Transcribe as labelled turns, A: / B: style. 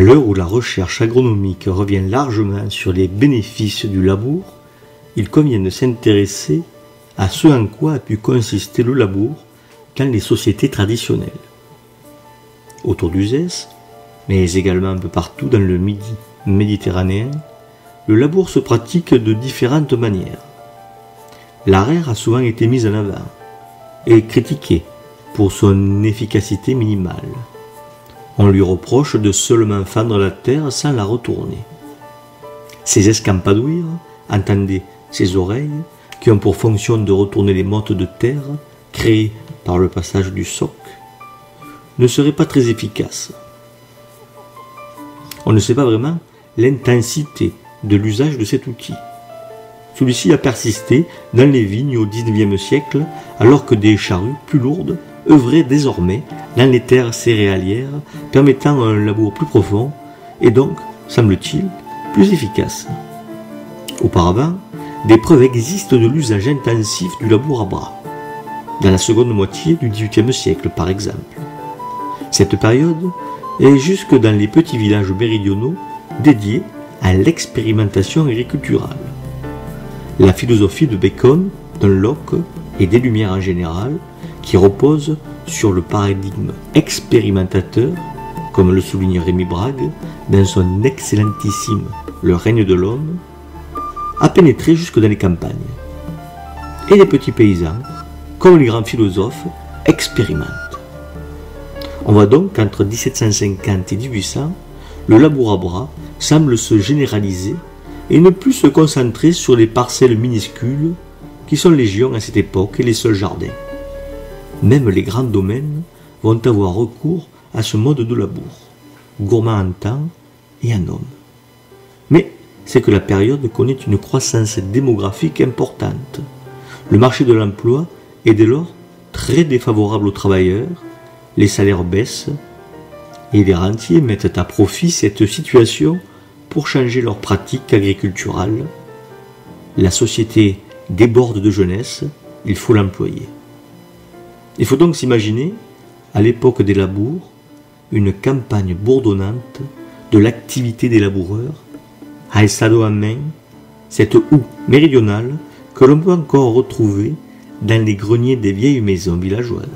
A: l'heure où la recherche agronomique revient largement sur les bénéfices du labour, il convient de s'intéresser à ce en quoi a pu consister le labour dans les sociétés traditionnelles. Autour d'Uzès, mais également un peu partout dans le Midi méditerranéen, le labour se pratique de différentes manières. L'arère a souvent été mise en avant et critiqué pour son efficacité minimale. On lui reproche de seulement fendre la terre sans la retourner. Ces escampadouires, entendez ces oreilles, qui ont pour fonction de retourner les mottes de terre créées par le passage du soc, ne seraient pas très efficaces. On ne sait pas vraiment l'intensité de l'usage de cet outil. Celui-ci a persisté dans les vignes au XIXe siècle, alors que des charrues plus lourdes œuvraient désormais dans les terres céréalières, permettant un labour plus profond et donc, semble-t-il, plus efficace. Auparavant, des preuves existent de l'usage intensif du labour à bras, dans la seconde moitié du XVIIIe siècle par exemple. Cette période est jusque dans les petits villages méridionaux dédiés à l'expérimentation agriculturale. La philosophie de Bacon, de Locke et des Lumières en général, qui repose sur le paradigme expérimentateur, comme le souligne Rémi Brague dans son excellentissime Le règne de l'homme, a pénétré jusque dans les campagnes. Et les petits paysans, comme les grands philosophes, expérimentent. On voit donc qu'entre 1750 et 1800, le labour à bras semble se généraliser et ne plus se concentrer sur les parcelles minuscules qui sont légion à cette époque et les seuls jardins. Même les grands domaines vont avoir recours à ce mode de labour, gourmand en temps et en homme. Mais c'est que la période connaît une croissance démographique importante. Le marché de l'emploi est dès lors très défavorable aux travailleurs, les salaires baissent et les rentiers mettent à profit cette situation pour changer leurs pratiques agriculturales. La société déborde de jeunesse, il faut l'employer. Il faut donc s'imaginer, à l'époque des labours, une campagne bourdonnante de l'activité des laboureurs, à Estado en main, cette houe méridionale que l'on peut encore retrouver dans les greniers des vieilles maisons villageoises.